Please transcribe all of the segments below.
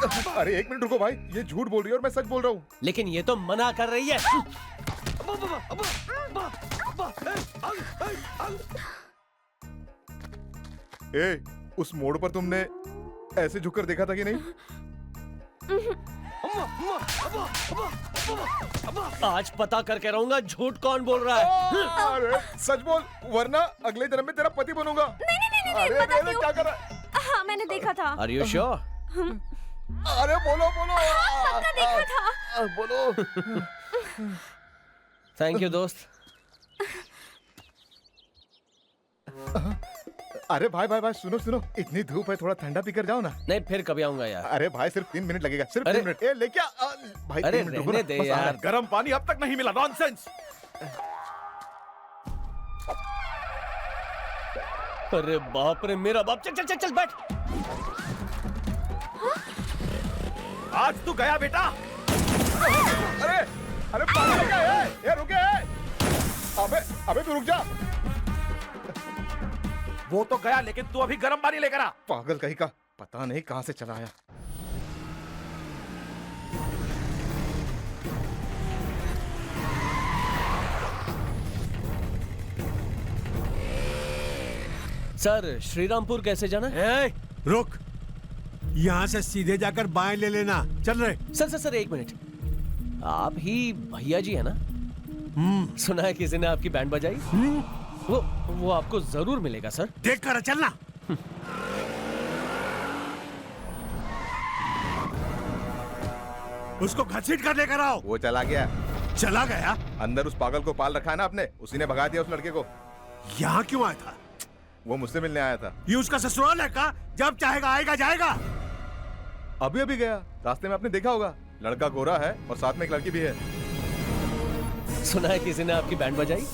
अरे एक मिनट रुको भाई, ये झूठ बोल रही है और मैं सच बोल रहा हूँ। लेकिन ये तो मना कर रही है। ए, उस मोड़ पर तुमने ऐसे झुककर देखा था कि नहीं? आज पता करके रहूंगा झूठ कौन बोल रहा है। अरे सच बोल, वरना अगले जन्म में तेरा पति बनूंगा। नहीं, अरे पता अरे क्यों? क्या कर रहा है? हाँ, मैंने देखा था। Are you sure? अरे बोलो बोलो। पक्का देखा था। बोलो। थैंक यू दोस्त। अरे भाई भाई भाई सुनो सुनो, इतनी धूप है, थोड़ा ठंडा पीकर जाओ ना। नहीं फिर कभी आऊंगा यार। अरे भाई सिर्फ 3 मिनट लगेगा, सिर्फ अरे- 3 मिनट। ए लेके आ भाई, अरे 3 मिनट रुको रहने ना, दे बस आ रहा यार। है। गर्म पानी अब तक नहीं मिला, नॉनसेंस। अरे बाप रे मेरा बाप, चल चल चल चल बैठ। आज तू गया बेटा। अरे अरे पागल है क्या? ये रुके। अबे अबे तू रुक जा। वो तो गया, लेकिन तू अभी गर्म पानी लेकर आ। पागल कहीं का, पता नहीं कहां से चला आया। सर श्रीरामपुर कैसे जाना है? रुक, यहाँ से सीधे जाकर बाएं ले लेना। चल रहे। सर सर सर एक मिनट, आप ही भैया जी है ना? सुना है किसी ने आपकी बैंड बजाई। वो आपको जरूर मिलेगा सर। देख कर चलना। उसको घसीट कर लेकर आओ। वो चला गया। चला गया? अंदर उस पागल को पाल रखा है ना आपने, उसी ने भगा दिया उस लड़के को। यहाँ क्यों आया था? वो मुझसे मिलने आया था। ये उसका ससुराल है का? जब चाहेगा आएगा जाएगा। अभी अभी गया, रास्ते में आपने देखा होगा। लड़का गोरा है और साथ में एक लड़की भी है। सुना है किसी ने आपकी बैंड बजाई।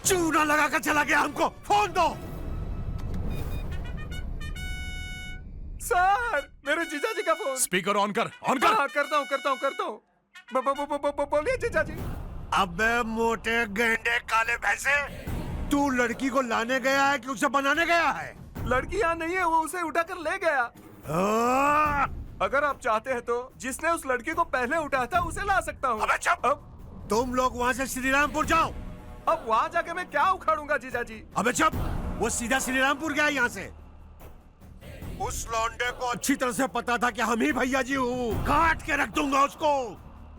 चूना लगा कर चला गया। हमको फोन दो। सर, मेरे जीजा जी का फोन। स्पीकर ऑन कर, ऑन कर। हाँ, करता हूँ। बोलिए जीजा जी। अबे मोटे गेंडे काले भैंसे, तू लड़की को लाने गया है कि उसे बनाने गया है? लड़की यहाँ नहीं है, वो उसे उठाकर ले गया। आ! अगर आप चाहते हैं तो जिसने उस लड़की को पहले उठाया था उसे ला सकता हूँ। अबे चुप! तुम लोग वहाँ से श्रीरामपुर जाओ। अब वहाँ जाके मैं क्या उखाड़ूंगा जीजा जी? अबे चुप! वो सीधा श्रीरामपुर गया यहाँ से। उस लौंडे को अच्छी तरह से पता था कि हम ही भैया जी हूँ। काट के रख दूंगा उसको।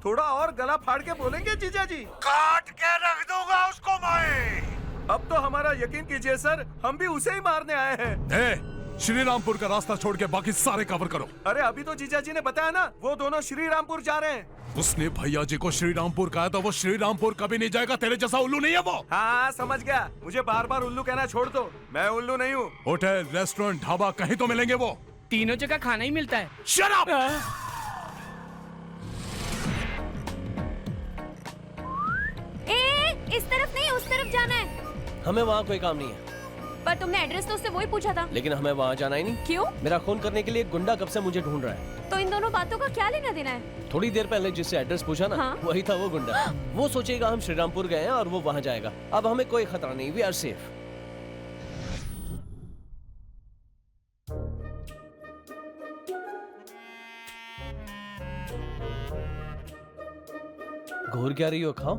थोड़ा और गला फाड़ के बोलेंगे जीजा जी? काट के रख दूंगा उसको मैं। अब तो हमारा यकीन कीजिए सर, हम भी उसे ही मारने आए हैं। श्रीरामपुर का रास्ता छोड़ के बाकी सारे कवर करो। अरे अभी तो जीजा जी ने बताया ना, वो दोनों श्रीरामपुर जा रहे हैं। उसने भैया जी को श्रीरामपुर कहा था, वो श्रीरामपुर कभी नहीं जाएगा। तेरे जैसा उल्लू नहीं है वो। हाँ समझ गया, मुझे बार बार उल्लू कहना छोड़ दो, मैं उल्लू नहीं हूँ। होटल, रेस्टोरेंट, ढाबा कहीं तो मिलेंगे वो। तीनों जगह खाना ही मिलता है। Shut up! इस तरफ नहीं, उस तरफ जाना है। हमें वहाँ कोई काम नहीं है। पर तुमने एड्रेस तो उससे वही पूछा था। लेकिन हमें वहाँ जाना ही नहीं। क्यों? मेरा खून करने के लिए एक गुंडा कब से मुझे ढूंढ रहा है। तो इन दोनों बातों का क्या लेना देना है? थोड़ी देर पहले जिससे एड्रेस पूछा ना, हाँ? वही था वो गुंडा। वो सोचेगा हम श्रीरामपुर गए हैं और वो वहाँ जाएगा। अब हमें कोई खतरा नहीं, वी आर सेफ। घूर क्या रही हो? खाओ।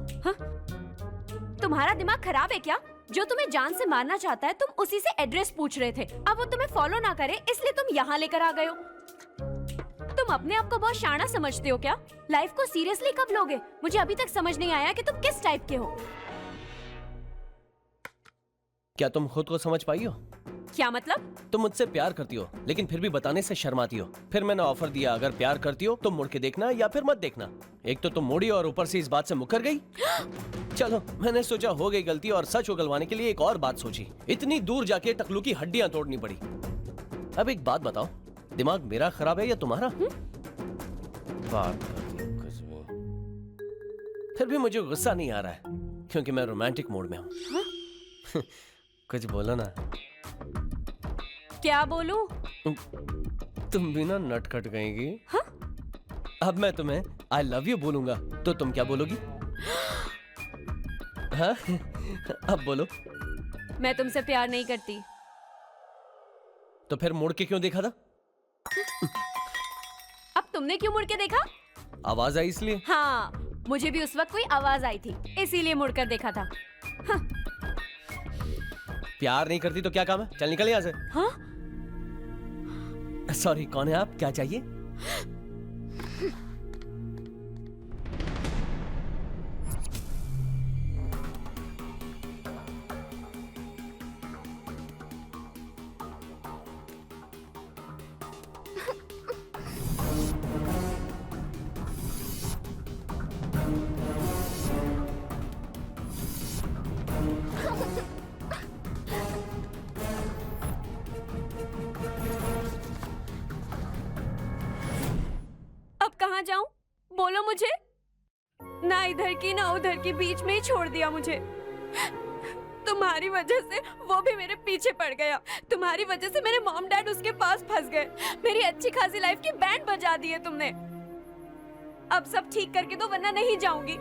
तुम्हारा दिमाग खराब है क्या? जो तुम्हें जान से मारना चाहता है, तुम उसी से एड्रेस पूछ रहे थे। अब वो तुम्हें फॉलो ना करे इसलिए तुम यहाँ लेकर आ गए हो। तुम अपने आप को बहुत शाना समझते हो क्या? लाइफ को सीरियसली कब लोगे? मुझे अभी तक समझ नहीं आया कि तुम किस टाइप के हो। क्या तुम खुद को समझ पाई हो? क्या मतलब? तुम मुझसे प्यार करती हो लेकिन फिर भी बताने से शर्माती हो। फिर मैंने ऑफर दिया, अगर प्यार करती हो तो मुड़ के देखना या फिर मत देखना। एक तो तुम मुड़ी और ऊपर से इस बात से मुकर गई। चलो मैंने सोचा हो गई गलती और सच उगलवाने के लिए एक और बात सोची। इतनी दूर जाके टकलू की हड्डियां तोड़नी पड़ी। अब एक बात बताओ, दिमाग मेरा खराब है या तुम्हारा? बात करती हो कुछ भी। फिर भी मुझे गुस्सा नहीं आ रहा है क्योंकि मैं रोमांटिक मूड में हूँ। कुछ बोलो ना। क्या बोलूं? तुम भी ना नटखट गएगी। अब मैं तुम्हें आई लव यू बोलूंगा तो तुम क्या बोलोगी? हाँ? अब बोलो। मैं तुमसे प्यार नहीं करती। तो फिर मुड़ के क्यों देखा था? तुमने क्यों मुड़ के देखा? आवाज आई इसलिए। हाँ, मुझे भी उस वक्त कोई आवाज आई थी, इसीलिए मुड़कर देखा था। प्यार नहीं करती तो क्या काम है? चल निकल यहाँ से। हाँ? सॉरी, कौन है आप? क्या चाहिए? अब कहाँ जाऊं? बोलो मुझे। ना इधर की ना उधर की, बीच में ही छोड़ दिया मुझे। तुम्हारी वजह से वो भी मेरे पीछे पड़ गया। तुम्हारी वजह से मेरे मॉम डैड उसके पास फंस गए। मेरी अच्छी खासी लाइफ की बैंड बजा दी है तुमने। अब सब ठीक करके दो, वरना नहीं जाऊंगी।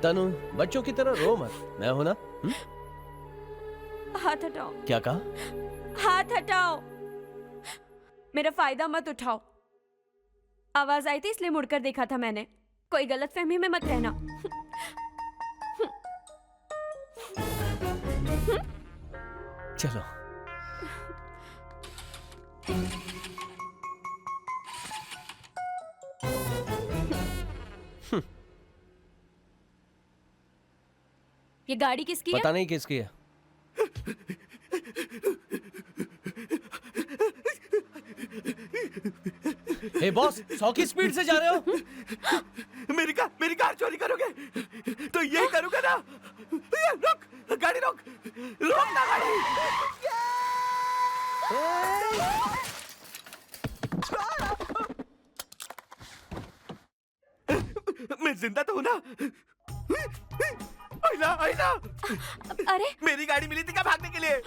तनु, बच्चों की तरह रो मत, मैं हूं ना। हाथ हटाओ। क्या कहा? हाथ हटाओ। मेरा फायदा मत उठाओ। आवाज आई थी इसलिए मुड़कर देखा था मैंने। कोई गलतफहमी में मत रहना। चलो। ये गाड़ी किसकी है? पता नहीं किसकी है। हे बॉस, 100 की स्पीड से जा रहे हो? मेरी कार चोरी करोगे तो यही करूंगा ना। रुक, गाड़ी रोक, रोक ना गाड़ी। मैं जिंदा तो हूं ना? आइना, आइना। अरे मेरी गाड़ी मिली थी क्या भागने के लिए?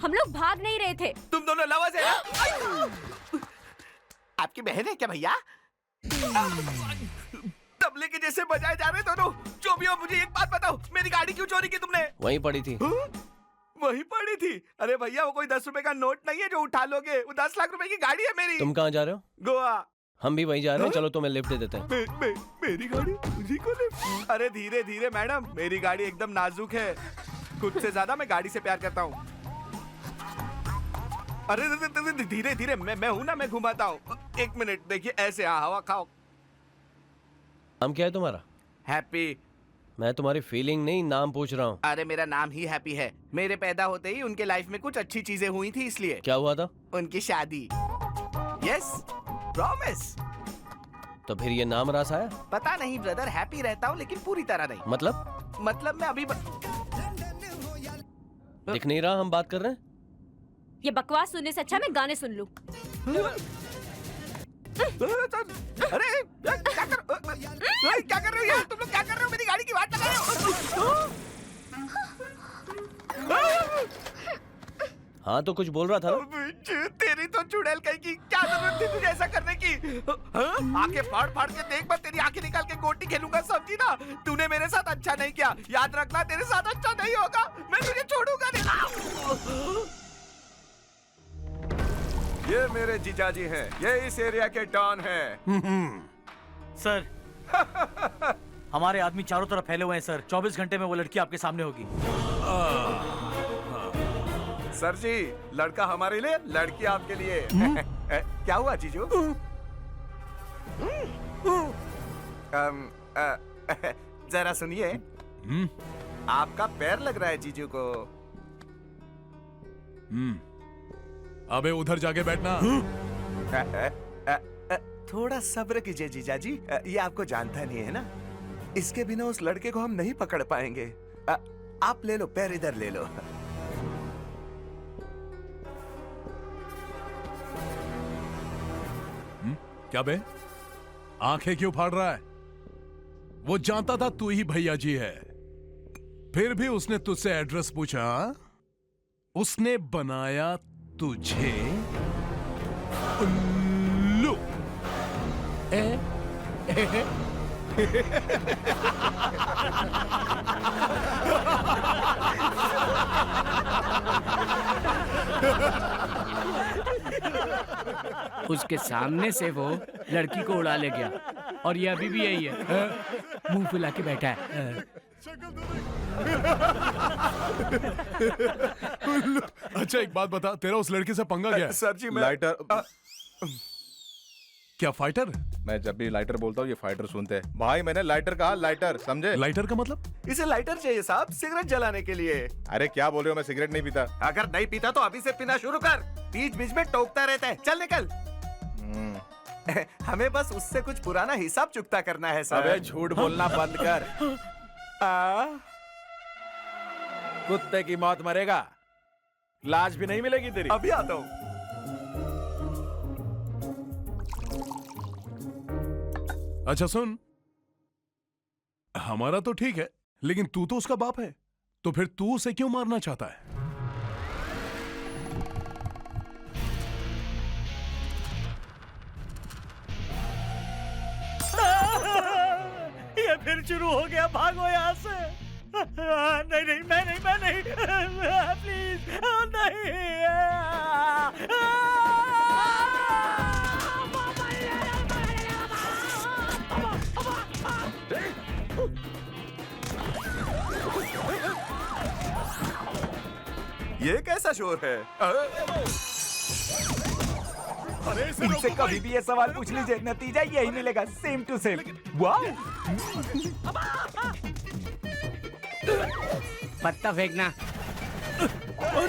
हम लोग भाग नहीं रहे थे। तुम दोनों लवर्स है ना? आपकी बहन है क्या भैया? तबले के जैसे बजाए जा रहे दोनों। जो भी हो, मुझे एक बात बताओ, मेरी गाड़ी क्यों चोरी की तुमने? वहीं पड़ी थी। वहीं पड़ी थी? अरे भैया, वो कोई 10 रुपए का नोट नहीं है जो उठा लोगे। वो 10 लाख रुपए की गाड़ी है मेरी। तुम कहाँ जा रहे हो? गोवा। हम भी वहीं जा रहे हैं। चलो तुम्हें लिफ्ट दे देते हैं। मेरी गाड़ी मुझे को लिफ्ट? अरे धीरे धीरे मैडम, मेरी गाड़ी एकदम नाजुक है। खुद से ज्यादा मैं गाड़ी से प्यार करता हूँ। अरे धीरे धीरे, मैं हूं ना, मैं घुमाता हूँ। 1 मिनट, देखिए ऐसे। हाँ, हवा खाओ। नाम क्या है तुम्हारा? हैप्पी। मैं तुम्हारी फीलिंग नहीं, नाम पूछ रहा हूँ। अरे मेरा नाम ही हैप्पी है। मेरे पैदा होते ही उनके लाइफ में कुछ अच्छी चीजें हुई थी, इसलिए। क्या हुआ था? उनकी शादी। Yes, promise. तो फिर ये नाम रास आया? पता नहीं ब्रदर, हैप्पी रहता हूँ लेकिन पूरी तरह नहीं। मतलब मैं अभी दिख नहीं रहा हम बात कर रहे हैं? ये बकवास सुनने से अच्छा मैं गाने सुन लूं। अरे क्या कर रहे हो यार? तुम लोग क्या कर रहे हो? मेरी गाड़ी की बात लगा रहे हो? हाँ तो कुछ बोल रहा था ना? तेरी तो चुड़ैल कहीं की, क्या जरूरत थी तुझे ऐसा करने की? आंखें फाड़ फाड़ के देख, मैं तेरी आंखें निकाल के गोटी खेलूंगा, समझी ना? तूने मेरे साथ अच्छा नहीं किया, याद रखना, तेरे साथ अच्छा नहीं होगा। मैं तुझे छोड़ूंगा नहीं। ये मेरे जीजाजी हैं। ये इस एरिया के डॉन हैं। सर, हमारे आदमी चारों तरफ फैले हुए हैं सर। 24 घंटे में वो लड़की आपके सामने होगी। सर जी, लड़का हमारे लिए, लड़की आपके लिए। क्या हुआ जीजू? जरा सुनिए। आपका पैर लग रहा है जीजू को। अबे उधर जाके बैठना। थोड़ा सब्र कीजिए जीजाजी। ये आपको जानता नहीं है ना, इसके बिना उस लड़के को हम नहीं पकड़ पाएंगे। आप ले लो, पैर इधर ले लो। क्या बे, आंखें क्यों फाड़ रहा है? वो जानता था तू ही भैया जी है, फिर भी उसने तुझसे एड्रेस पूछा। उसने बनाया तुझे उल्लू। उसके सामने से वो लड़की को उड़ा ले गया और ये अभी भी यही है, मुंह फुला के बैठा है। अच्छा एक बात बता, तेरा उस लड़के से पंगा क्या है? सर जी मैं लाइटर। क्या फाइटर? मैं जब भी लाइटर बोलता हूँ ये फाइटर सुनते हैं। भाई मैंने लाइटर कहा, लाइटर समझे? लाइटर का मतलब? इसे लाइटर चाहिए साहब, सिगरेट जलाने के लिए। अरे क्या बोल रहे हो, मैं सिगरेट नहीं पीता। अगर नहीं पीता तो अभी से पीना शुरू कर, बीच बीच में टोकता रहता है। चल निकल। हमें बस उससे कुछ पुराना हिसाब चुकता करना है सर। अबे झूठ बोलना बंद कर। कुत्ते की मौत मरेगा, लाज भी नहीं मिलेगी तेरी। अभी आता हूँ। अच्छा सुन, हमारा तो ठीक है, लेकिन तू तो उसका बाप है, तो फिर तू उसे क्यों मारना चाहता है? ये फिर शुरू हो गया, भागो यहाँ से। नहीं नहीं, मैं नहीं प्लीज ये कैसा शोर है? इनसे कभी भी ये सवाल पूछ लीजिए, नतीजा यही मिलेगा, सेम टू सेम। वाह, पत्ता फेंकना।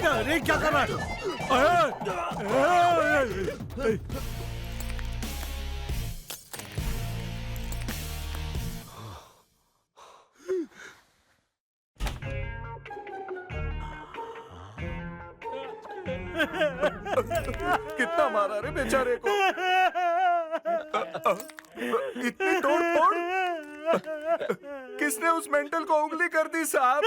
अरे क्या कर रहा है? कितना मारा रे बेचारे को। इतनी तोड़ फोड़। किसने उस मेंटल को उंगली कर दी साहब?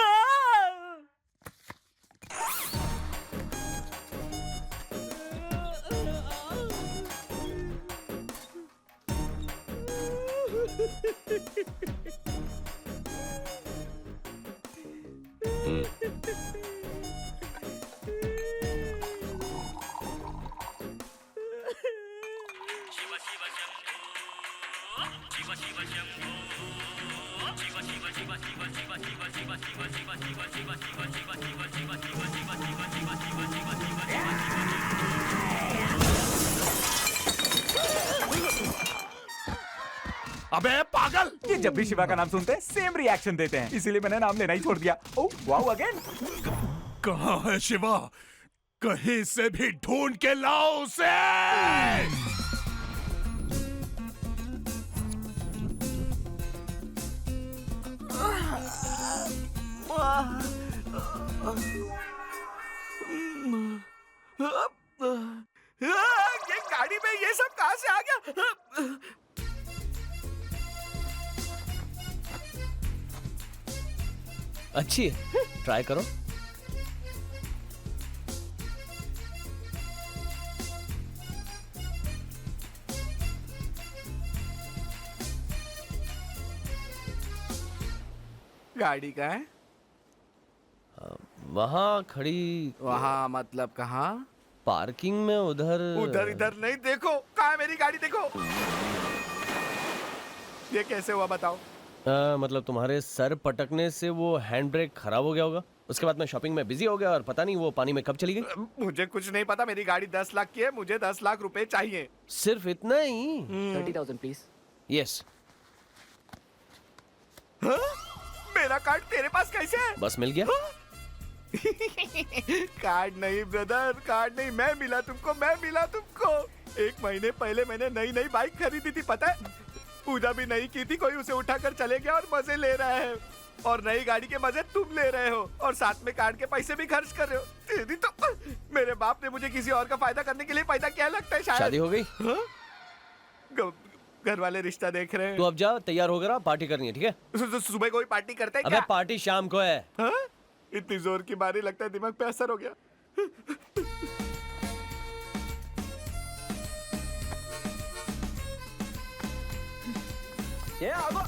अबे पागल, ये जब भी शिवा का नाम सुनते हैं सेम रिएक्शन देते हैं, इसीलिए मैंने नाम लेना ही छोड़ दिया। Oh wow again. कहाँ है शिवा? कहीं से भी ढूंढ के लाओ उसे। ये गाड़ी में ये सब कहां से आ गया? अच्छी है, ट्राई करो। गाड़ी का है? वहाँ खड़ी, वहाँ मतलब कहाँ? पार्किंग में उधर। उधर इधर नहीं, देखो कहाँ है मेरी गाड़ी, देखो। ये कैसे हुआ बताओ? मतलब तुम्हारे सर पटकने से वो हैंड ब्रेक खराब हो गया होगा। उसके बाद मैं शॉपिंग में बिजी हो गया और पता नहीं वो पानी में कब चली गई। मुझे कुछ नहीं पता, मेरी गाड़ी 10 लाख की है, मुझे 10 लाख रुपए चाहिए। सिर्फ इतना ही? 30,000 प्लीज। यस। मेरा कार्ड तेरे पास कैसे है? बस मिल गया। कार्ड नहीं ब्रदर, कार्ड नहीं, मैं मिला तुमको। 1 महीने पहले मैंने नई बाइक खरीदी थी, पता है? पूजा भी नहीं की थी, कोई उसे उठाकर चले गया और मजे ले रहा है। और नई गाड़ी के मजे तुम ले रहे हो और साथ में कार्ड के पैसे भी खर्च कर रहे हो। तेरी तो, मेरे बाप ने मुझे किसी और का फायदा करने के लिए पैदा किया लगता है शायद। शादी हो गई? घर वाले रिश्ता देख रहे हैं। तो अब जा, तैयार हो गया, पार्टी करनी है, ठीक है? सुबह कोई पार्टी करते हैं अबे क्या? पार्टी शाम को है। हाँ? इतनी जोर की मारी, लगता है दिमाग पे असर हो गया। ये आगो।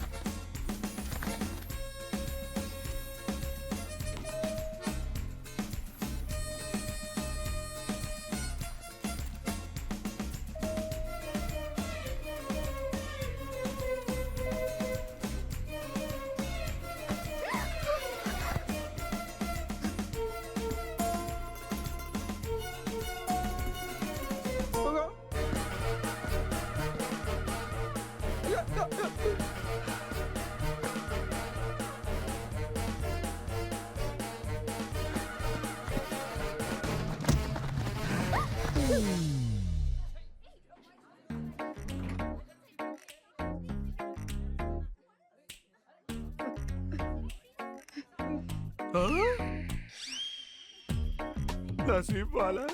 नसीब वाला।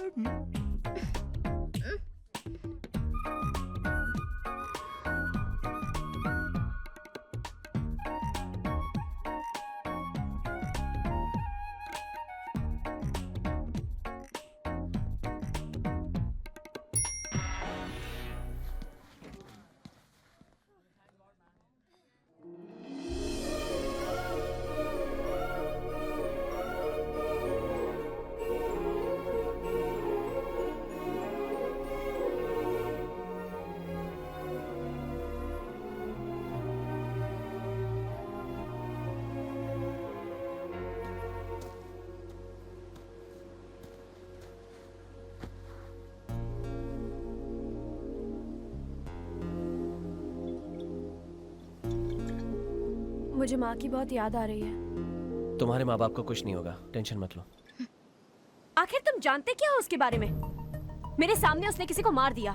मुझे माँ की बहुत याद आ रही है। तुम्हारे माँ बाप को कुछ नहीं होगा, टेंशन मत लो। आखिर तुम जानते क्या हो उसके बारे में? मेरे सामने उसने किसी को मार दिया।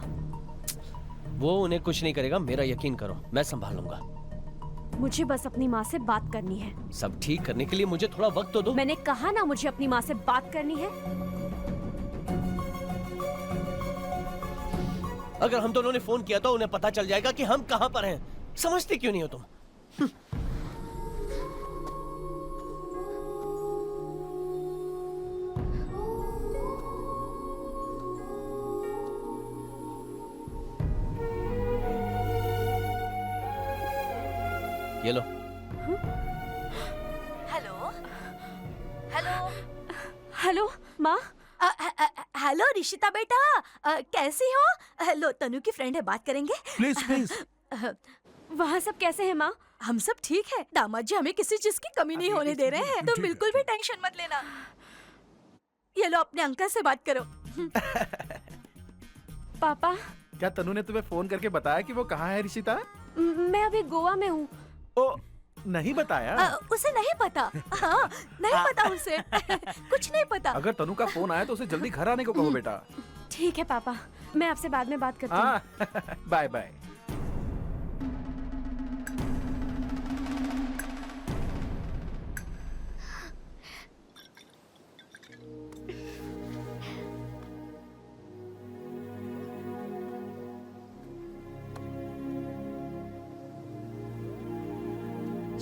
वो उन्हें कुछ नहीं करेगा, मेरा यकीन करो, मैं संभाल लूंगा। मुझे बस अपनी माँ से बात करनी है। सब ठीक करने के लिए मुझे थोड़ा वक्त तो दो। मैंने कहा ना, मुझे अपनी माँ से बात करनी है। अगर हम दोनों ने फोन किया तो उन्हें पता चल जाएगा कि हम कहाँ पर हैं। समझते क्यों नहीं हो तुम? ये लो। हेलो हेलो हेलो माँ। हेलो ऋषिता बेटा, कैसी हो? लो तनु की फ्रेंड है, बात करेंगे? Please please. वहाँ सब कैसे हैं माँ? हम सब ठीक है। दामाद जी हमें किसी चीज की कमी नहीं होने दे रहे हैं, तो बिल्कुल भी टेंशन मत लेना। ये लो अपने अंकल से बात करो। पापा, क्या तनु ने तुम्हें फोन करके बताया कि वो कहाँ है ऋषिता? मैं अभी गोवा में हूँ। ओ, नहीं बताया? उसे नहीं पता। हाँ, नहीं पता उसे। कुछ नहीं पता। अगर तनु का फोन आया तो उसे जल्दी घर आने को कहो बेटा। ठीक है पापा, मैं आपसे बाद में बात करती हूँ। Bye bye.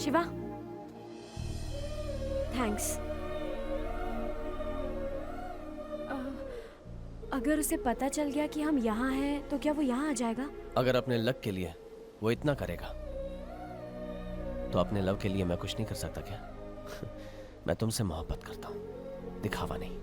शिवा, थैंक्स। अगर उसे पता चल गया कि हम यहाँ हैं, तो क्या वो यहाँ आ जाएगा? अगर अपने लक के लिए वो इतना करेगा, तो अपने लव के लिए मैं कुछ नहीं कर सकता क्या? मैं तुमसे मोहब्बत करता हूँ, दिखावा नहीं।